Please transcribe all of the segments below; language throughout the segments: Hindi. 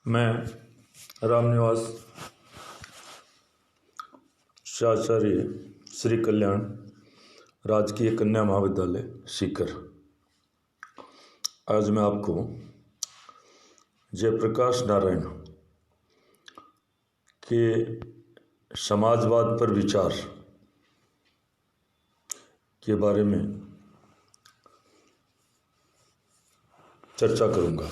मैं रामनिवास शाचार्य श्री कल्याण राजकीय कन्या महाविद्यालय सीकर। आज मैं आपको जयप्रकाश नारायण के समाजवाद पर विचार के बारे में चर्चा करूंगा,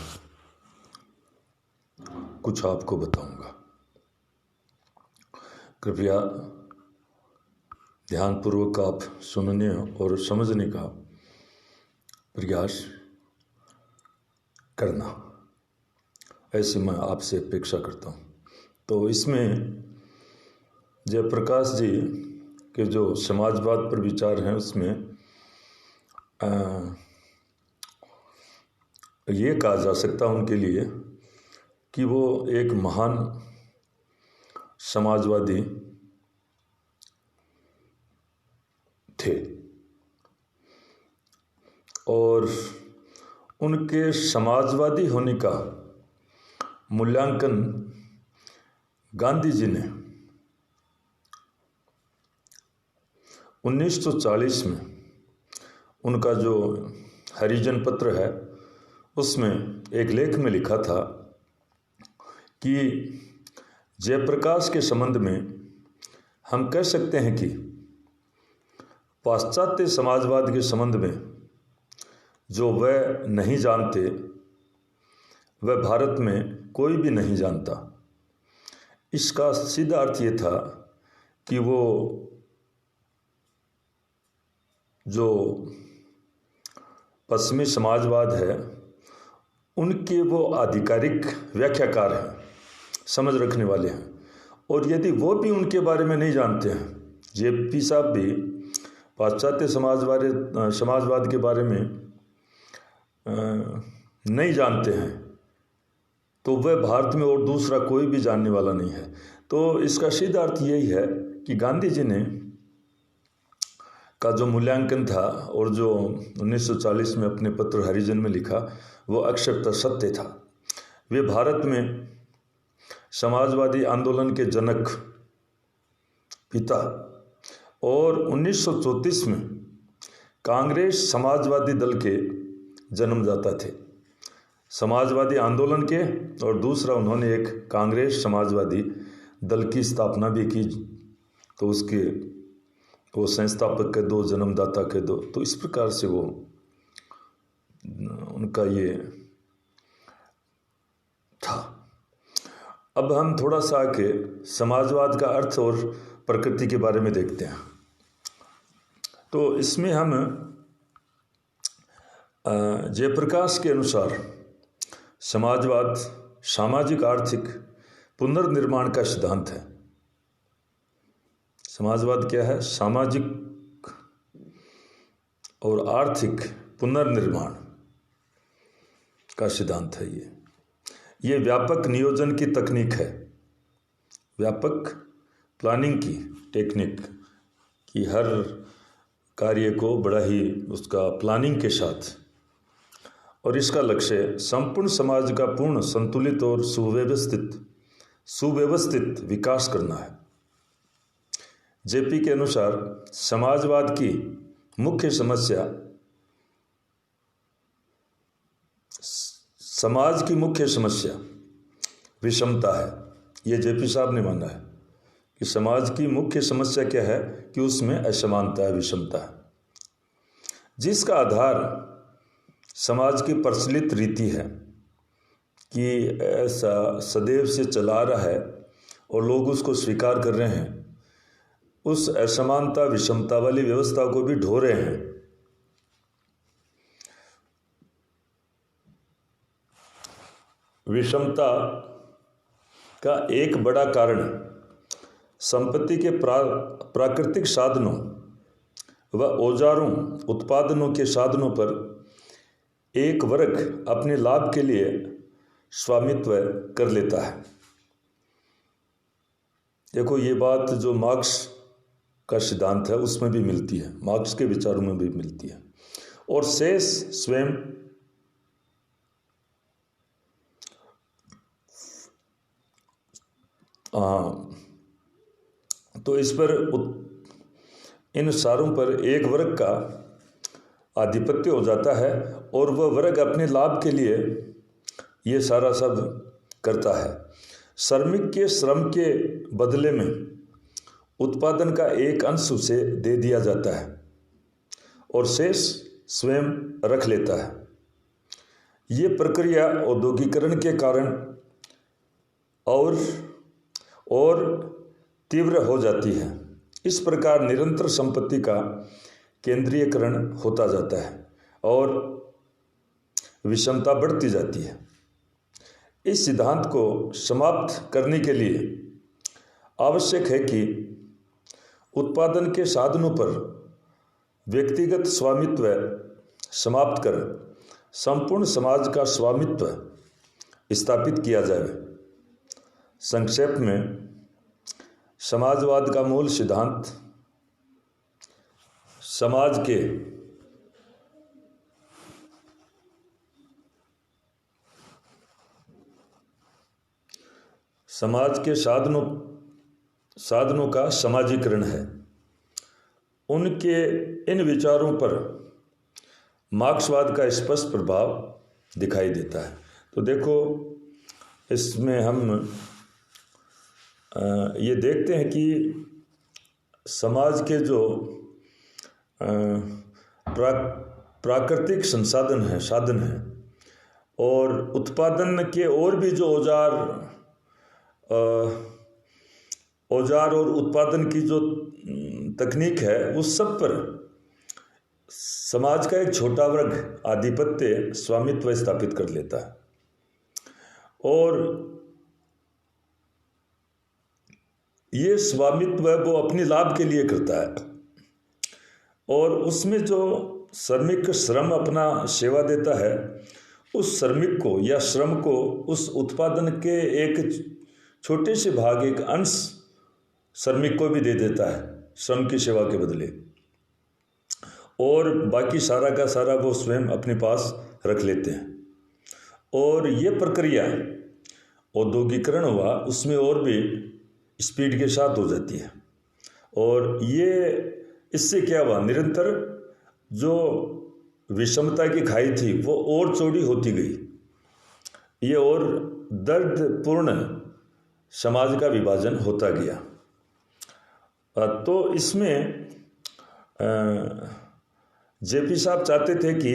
कुछ आपको बताऊंगा। कृपया ध्यानपूर्वक आप सुनने और समझने का प्रयास करना, ऐसी मैं आपसे अपेक्षा करता हूँ। तो इसमें जयप्रकाश जी के जो समाजवाद पर विचार हैं उसमें ये कहा जा सकता है उनके लिए कि वो एक महान समाजवादी थे और उनके समाजवादी होने का मूल्यांकन गांधी जी ने 1940 में उनका जो हरिजन पत्र है उसमें एक लेख में लिखा था कि जयप्रकाश के संबंध में हम कह सकते हैं कि पाश्चात्य समाजवाद के संबंध में जो वह नहीं जानते वह भारत में कोई भी नहीं जानता। इसका सीधा अर्थ ये था कि वो जो पश्चिमी समाजवाद है उनके वो आधिकारिक व्याख्याकार हैं, समझ रखने वाले हैं, और यदि वो भी उनके बारे में नहीं जानते हैं, जेपी साहब भी पाश्चात्य समाजवाद के बारे में नहीं जानते हैं, तो वह भारत में और दूसरा कोई भी जानने वाला नहीं है। तो इसका सीधा अर्थ यही है कि गांधी जी ने का जो मूल्यांकन था और जो 1940 में अपने पत्र हरिजन में लिखा वो अक्षरतः सत्य था। वे भारत में समाजवादी आंदोलन के जनक पिता और 1934 में कांग्रेस समाजवादी दल के जन्मदाता थे। समाजवादी आंदोलन के, और दूसरा उन्होंने एक कांग्रेस समाजवादी दल की स्थापना भी की, तो उसके वो संस्थापक के दो, जन्मदाता के दो। तो इस प्रकार से वो उनका ये था। अब हम थोड़ा सा आके समाजवाद का अर्थ और प्रकृति के बारे में देखते हैं। तो इसमें हम जयप्रकाश के अनुसार समाजवाद सामाजिक आर्थिक पुनर्निर्माण का सिद्धांत है। समाजवाद क्या है? सामाजिक और आर्थिक पुनर्निर्माण का सिद्धांत है। ये व्यापक नियोजन की तकनीक है, व्यापक प्लानिंग की टेक्निक, कि हर कार्य को बड़ा ही उसका प्लानिंग के साथ, और इसका लक्ष्य संपूर्ण समाज का पूर्ण संतुलित और सुव्यवस्थित विकास करना है। जेपी के अनुसार समाजवाद की मुख्य समस्या, समाज की मुख्य समस्या विषमता है। ये जेपी साहब ने माना है कि समाज की मुख्य समस्या क्या है कि उसमें असमानता है, विषमता है, जिसका आधार समाज की प्रचलित रीति है कि ऐसा सदैव से चला रहा है और लोग उसको स्वीकार कर रहे हैं। उस असमानता विषमता वाली व्यवस्था को भी ढो रहे हैं। विषमता का एक बड़ा कारण संपत्ति के प्राकृतिक साधनों व औजारों उत्पादनों के साधनों पर एक वर्ग अपने लाभ के लिए स्वामित्व कर लेता है। देखो, ये बात जो मार्क्स का सिद्धांत है उसमें भी मिलती है, मार्क्स के विचारों में भी मिलती है, और शेष स्वयं तो इस पर इन सारों पर एक वर्ग का आधिपत्य हो जाता है और वह वर्ग अपने लाभ के लिए ये सारा सब करता है। श्रमिक के श्रम के बदले में उत्पादन का एक अंश उसे दे दिया जाता है और शेष स्वयं रख लेता है। ये प्रक्रिया औद्योगिकरण के कारण और तीव्र हो जाती है। इस प्रकार निरंतर संपत्ति का केंद्रीयकरण होता जाता है और विषमता बढ़ती जाती है। इस सिद्धांत को समाप्त करने के लिए आवश्यक है कि उत्पादन के साधनों पर व्यक्तिगत स्वामित्व समाप्त कर संपूर्ण समाज का स्वामित्व स्थापित किया जाए। संक्षेप में समाजवाद का मूल सिद्धांत समाज के साधनों का समाजीकरण है। उनके इन विचारों पर मार्क्सवाद का स्पष्ट प्रभाव दिखाई देता है। तो देखो, इसमें हम ये देखते हैं कि समाज के जो प्राकृतिक साधन हैं और उत्पादन के और भी जो औजार और उत्पादन की जो तकनीक है, उस सब पर समाज का एक छोटा वर्ग आधिपत्य स्वामित्व स्थापित कर लेता है और ये स्वामित्व वो अपने लाभ के लिए करता है और उसमें जो श्रमिक श्रम अपना सेवा देता है, उस श्रमिक को या श्रम को उस उत्पादन के एक छोटे से भाग, एक अंश श्रमिक को भी दे देता है श्रम की सेवा के बदले, और बाकी सारा का सारा वो स्वयं अपने पास रख लेते हैं। और ये प्रक्रिया औद्योगिकरण हुआ, उसमें और भी स्पीड के साथ हो जाती है और ये इससे क्या हुआ, निरंतर जो विषमता की खाई थी वो और चौड़ी होती गई। ये और दर्दपूर्ण समाज का विभाजन होता गया। तो इसमें जेपी साहब चाहते थे कि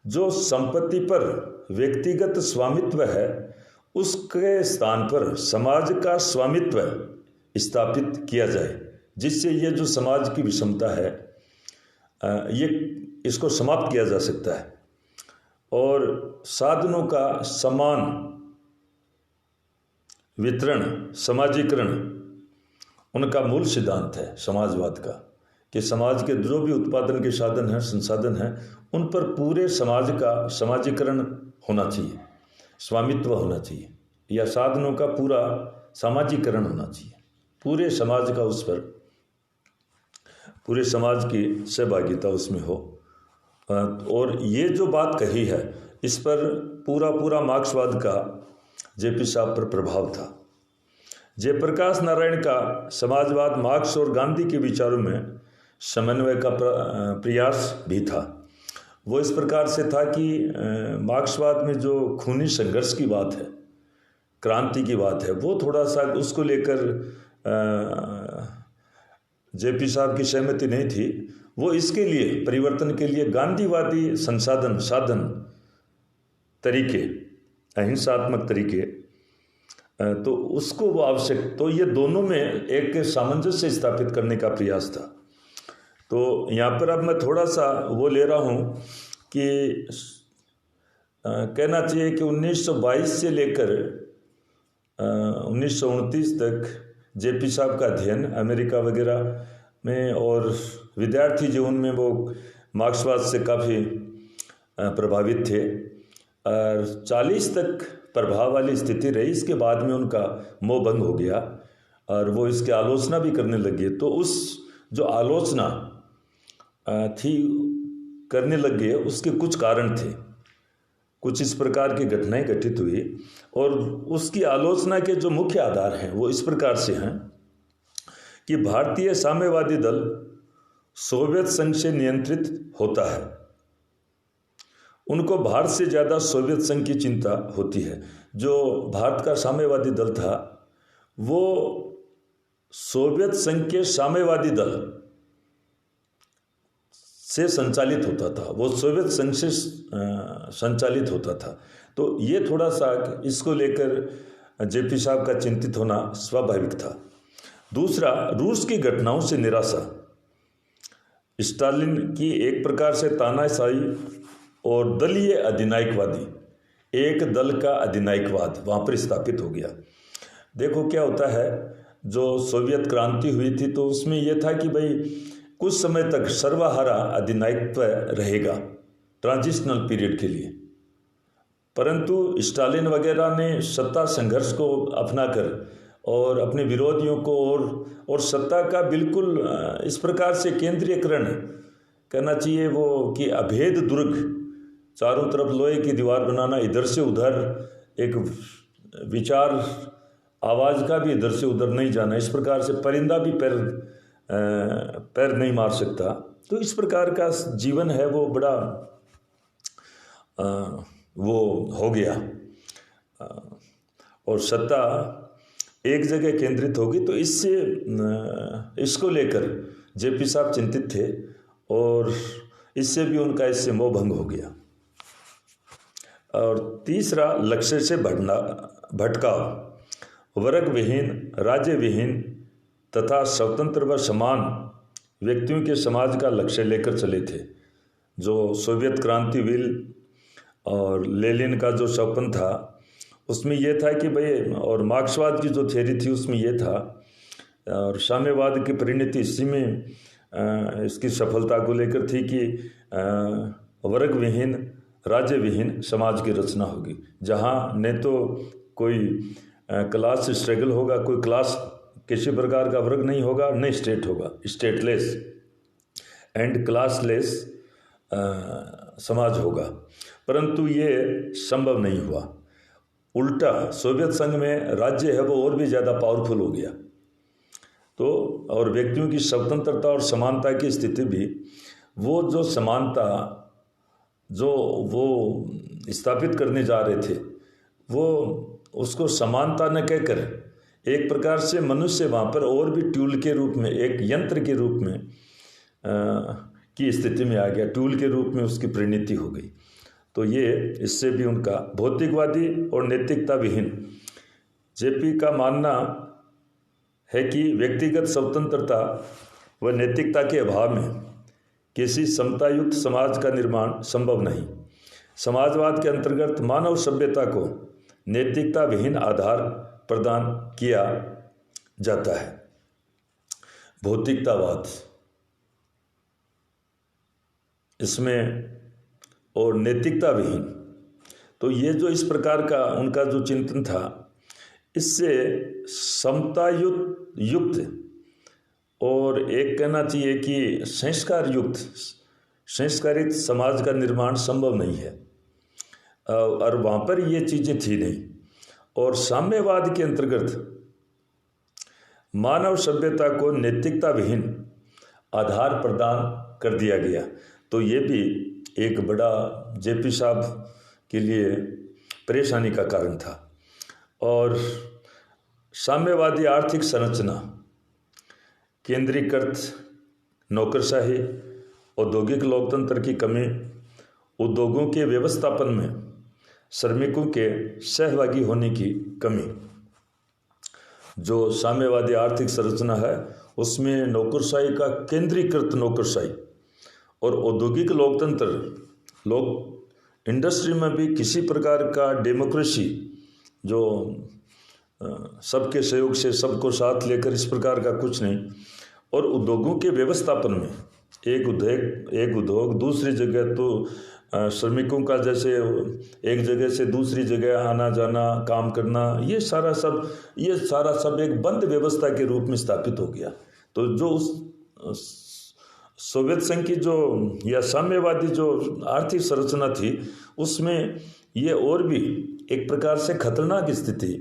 जो संपत्ति पर व्यक्तिगत स्वामित्व है, उसके स्थान पर समाज का स्वामित्व स्थापित किया जाए, जिससे ये जो समाज की विषमता है ये इसको समाप्त किया जा सकता है और साधनों का समान वितरण, समाजीकरण उनका मूल सिद्धांत है समाजवाद का, कि समाज के जो भी उत्पादन के साधन हैं, संसाधन हैं, उन पर पूरे समाज का समाजीकरण होना चाहिए, स्वामित्व होना चाहिए, या साधनों का पूरा सामाजिकरण होना चाहिए, पूरे समाज का उस पर, पूरे समाज की सहभागिता उसमें हो। और ये जो बात कही है, इस पर पूरा मार्क्सवाद का जेपी साहब पर प्रभाव था। जयप्रकाश नारायण का समाजवाद मार्क्स और गांधी के विचारों में समन्वय का प्रयास भी था। वो इस प्रकार से था कि मार्क्सवाद में जो खूनी संघर्ष की बात है, क्रांति की बात है, वो थोड़ा सा उसको लेकर जेपी साहब की सहमति नहीं थी। वो इसके लिए, परिवर्तन के लिए गांधीवादी साधन तरीके, अहिंसात्मक तरीके, तो उसको वो आवश्यक, तो ये दोनों में एक सामंजस्य स्थापित करने का प्रयास था। तो यहाँ पर अब मैं थोड़ा सा वो ले रहा हूँ कि कहना चाहिए कि 1922 से लेकर 1929 तक जेपी साहब का अध्ययन अमेरिका वगैरह में और विद्यार्थी जीवन में वो मार्क्सवाद से काफ़ी प्रभावित थे और 40 तक प्रभाव वाली स्थिति रही। इसके बाद में उनका मोह भंग हो गया और वो इसकी आलोचना भी करने लगे। तो उस जो आलोचना थी करने लग गए, उसके कुछ कारण थे। कुछ इस प्रकार की घटनाएं घटित हुई और उसकी आलोचना के जो मुख्य आधार हैं वो इस प्रकार से हैं कि भारतीय साम्यवादी दल सोवियत संघ से नियंत्रित होता है। उनको भारत से ज़्यादा सोवियत संघ की चिंता होती है। जो भारत का साम्यवादी दल था वो सोवियत संघ के साम्यवादी दल से संचालित होता था, वो सोवियत संघ से संचालित होता था। तो ये थोड़ा सा इसको लेकर जेपी साहब का चिंतित होना स्वाभाविक था। दूसरा, रूस की घटनाओं से निराशा। स्टालिन की एक प्रकार से तानाशाही और दलीय अधिनायकवादी, एक दल का अधिनायकवाद वहाँ पर स्थापित हो गया। देखो क्या होता है, जो सोवियत क्रांति हुई थी तो उसमें यह था कि भाई कुछ समय तक सर्वहारा अधिनायकत्व रहेगा ट्रांजिशनल पीरियड के लिए, परंतु स्टालिन वगैरह ने सत्ता संघर्ष को अपनाकर और अपने विरोधियों को और सत्ता का बिल्कुल इस प्रकार से केंद्रीयकरण करना चाहिए वो कि अभेद दुर्ग, चारों तरफ लोहे की दीवार बनाना, इधर से उधर एक विचार आवाज़ का भी इधर से उधर नहीं जाना, इस प्रकार से परिंदा भी पैर नहीं मार सकता। तो इस प्रकार का जीवन है वो बड़ा वो हो गया और सत्ता एक जगह केंद्रित होगी। तो इससे इसको लेकर जेपी साहब चिंतित थे और इससे भी उनका इससे मोह भंग हो गया। और तीसरा, लक्ष्य से भटकाव, वर्ग विहीन, राज्य विहीन तथा स्वतंत्र व समान व्यक्तियों के समाज का लक्ष्य लेकर चले थे। जो सोवियत क्रांतिवीर और लेनिन का जो सपन था उसमें यह था कि भाई, और मार्क्सवाद की जो थ्योरी थी उसमें यह था, और साम्यवाद की परिणति इसी में इसकी सफलता को लेकर थी कि वर्ग विहीन, राज्य विहीन समाज की रचना होगी, जहाँ न तो कोई क्लास स्ट्रगल होगा, कोई क्लास किसी प्रकार का वर्ग नहीं होगा, न स्टेट होगा, स्टेटलेस एंड क्लासलेस समाज होगा। परंतु ये संभव नहीं हुआ। उल्टा सोवियत संघ में राज्य है वो और भी ज़्यादा पावरफुल हो गया। तो और व्यक्तियों की स्वतंत्रता और समानता की स्थिति भी, वो जो समानता जो वो स्थापित करने जा रहे थे वो उसको समानता न कहकर एक प्रकार से मनुष्य वहाँ पर और भी टूल के रूप में, एक यंत्र के रूप में की स्थिति में आ गया, टूल के रूप में उसकी परिणति हो गई। तो ये इससे भी उनका भौतिकवादी और नैतिकता विहीन। जेपी का मानना है कि व्यक्तिगत स्वतंत्रता व नैतिकता के अभाव में किसी समतायुक्त समाज का निर्माण संभव नहीं। समाजवाद के अंतर्गत मानव सभ्यता को नैतिकता विहीन आधार प्रदान किया जाता है। भौतिकतावाद इसमें और नैतिकता विहीन, तो ये जो इस प्रकार का उनका जो चिंतन था, इससे समतायुक्त और एक कहना चाहिए कि संस्कार युक्त, संस्कारित समाज का निर्माण संभव नहीं है। और वहाँ पर ये चीज़ें थी नहीं। और साम्यवाद के अंतर्गत मानव सभ्यता को नैतिकता विहीन आधार प्रदान कर दिया गया। तो ये भी एक बड़ा जेपी साहब के लिए परेशानी का कारण था। और साम्यवादी आर्थिक संरचना, केंद्रीकृत नौकरशाही, औद्योगिक लोकतंत्र की कमी, उद्योगों के व्यवस्थापन में श्रमिकों के सहभागी होने की कमी। जो साम्यवादी आर्थिक संरचना है उसमें नौकरशाही का, केंद्रीकृत नौकरशाही और औद्योगिक लोकतंत्र, लोग इंडस्ट्री में भी किसी प्रकार का डेमोक्रेसी, जो सबके सहयोग से सबको साथ लेकर, इस प्रकार का कुछ नहीं। और उद्योगों के व्यवस्थापन में एक उद्योग दूसरी जगह, तो श्रमिकों का जैसे एक जगह से दूसरी जगह आना जाना, काम करना, ये सारा सब एक बंद व्यवस्था के रूप में स्थापित हो गया। तो जो उस सोवियत संघ की जो या साम्यवादी जो आर्थिक संरचना थी उसमें ये और भी एक प्रकार से खतरनाक स्थिति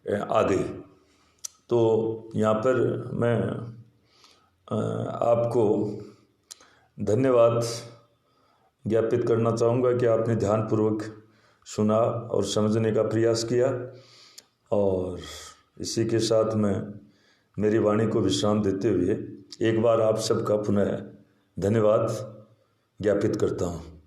आ गई। तो यहाँ पर मैं आपको धन्यवाद ज्ञापित करना चाहूँगा कि आपने ध्यानपूर्वक सुना और समझने का प्रयास किया, और इसी के साथ मैं मेरी वाणी को विश्राम देते हुए एक बार आप सबका पुनः धन्यवाद ज्ञापित करता हूँ।